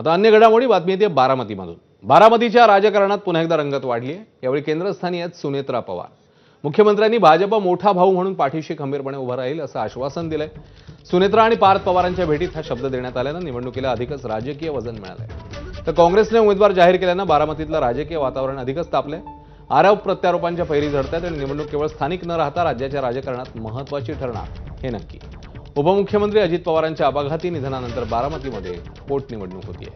आता अन्य घडामोडी बातमी येते बारामतीमधून। बारामतीच्या राजकारणात पुन्हा एकदा रंगत वाढली आहे। यावेळी केंद्रस्थानी आहेत सुनेत्रा पवार। मुख्यमंत्र्यांनी भाजप मोठा भाऊ म्हणून पाठीशी खंबीरपणे उभा राहील असं आश्वासन दिलंय। सुनेत्रा आणि पार्थ पवारांच्या भेटीत हा शब्द देण्यात आल्यानं निवडणुकीला अधिकच राजकीय वजन मिळालंय। तर काँग्रेसने उमेदवार जाहीर केल्यानं बारामतीतलं राजकीय वातावरण अधिकच तापलंय। आरोप प्रत्यारोपांच्या फैरी झडतात आणि निवडणूक केवळ स्थानिक न राहता राज्याच्या राजकारणात महत्त्वाची ठरणार हे नक्की। उपमुख्यमंत्री अजित पवारांच्या अपघाती निधनानंतर बारामतीमध्ये पोटनिवडणूक होतीये।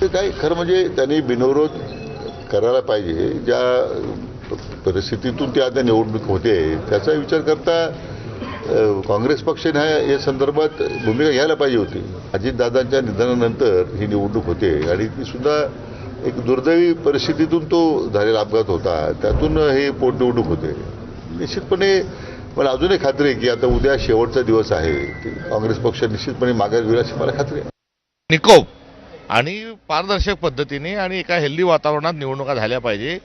काय खरं म्हणजे त्यांनी बिनविरोध करायला पाहिजे। ज्या परिस्थितीतून ती आता निवडणूक होते त्याचा विचार करता काँग्रेस पक्षाने या संदर्भात भूमिका घ्यायला पाहिजे होती। अजितदादांच्या निधनानंतर ही निवडणूक होते आणि ती सुद्धा एक दुर्दैवी परिस्थितीतून तो झालेला अपघात होता, त्यातून हे पोटनिवडणूक होते। निश्चितपणे मला अजूनही खात्री आहे की आता उद्या शेवटचा दिवस आहे, काँग्रेस पक्ष निश्चितपणे माघार घेईल अशी मला खात्री आहे। निकोप आणि पारदर्शक पद्धतीने आणि एका हेल्दी वातावरणात निवडणुका झाल्या पाहिजे,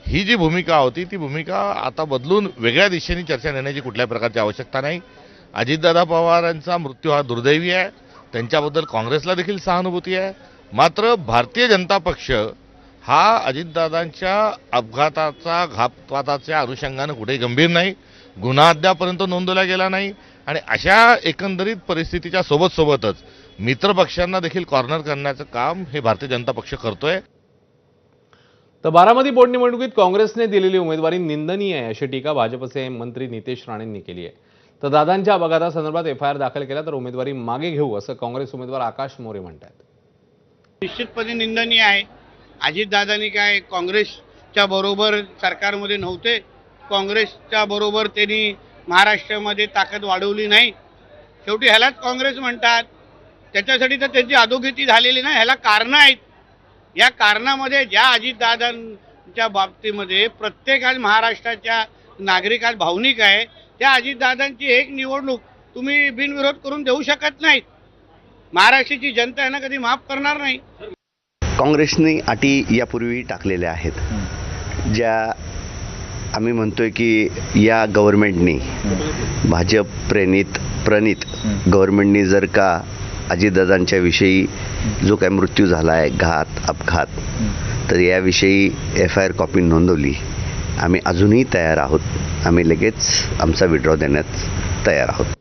ही जी भूमिका होती ती भूमिका आता बदलून वेगळ्या दिशेने चर्चा नेण्याची कुठल्याही प्रकारची आवश्यकता नाही। अजितदादा पवारांचा मृत्यू हा दुर्दैवी आहे, त्यांच्याबद्दल काँग्रेसला देखील सहानुभूती आहे। मात्र भारतीय जनता पक्ष हा अजितदादांच्या घातपाताच्या अनुषंगानं कुठेही गंभीर नाही, गुन्हा अद्यापर्यंत नोंदवला गेला नाही आणि अशा एकंदरीत परिस्थितीच्या सोबतच मित्रपक्षांना देखील कॉर्नर करण्याचं काम हे भारतीय जनता पक्ष करतोय। तर बारामती पोटनिवडणुकीत काँग्रेसने दिलेली उमेदवारी निंदनीय आहे अशी टीका भाजपचे मंत्री नितेश राणेंनी केली आहे। तर दादांच्या अपघातासंदर्भात एफआयआर दाखल केला तर उमेदवारी मागे घेऊ असं काँग्रेस उमेदवार आकाश मोरे म्हणतात। निश्चितपणे निंदनीय आहे। अजितदादांनी काय काँग्रेसच्या बरोबर सरकारमध्ये नव्हते, काँग्रेसच्या बरोबर त्यांनी महाराष्ट्रामध्ये ताकद वाढवली नाही। शेवटी ह्यालाच काँग्रेस म्हणतात, त्याच्यासाठी तर त्यांची अधोगती झालेली नाही, ह्याला कारणं आहेत। या कारणामध्ये ज्या अजितदादांच्या बाबतीमध्ये प्रत्येक आज महाराष्ट्राच्या नागरिकात भावनिक आहे, त्या अजितदादांची एक निवडणूक तुम्ही बिनविरोध करून देऊ शकत नाहीत। महाराष्ट्राची जनता यांना कधी माफ करणार नाही। काँग्रेसने अटी यापूर्वी टाकलेल्या आहेत, ज्या आम्ही म्हणतोय की या गव्हर्नमेंटनी भाजप प्रणित गव्हर्नमेंटनी जर का अजितदादांच्या विषयी जो काही मृत्यू झाला आहे, अपघात, तर याविषयी एफआयआर कॉपी नोंदवली। आम्ही अजूनही तयार आहोत, आम्ही लगेच आमचा विड्रॉ देण्यास तयार आहोत।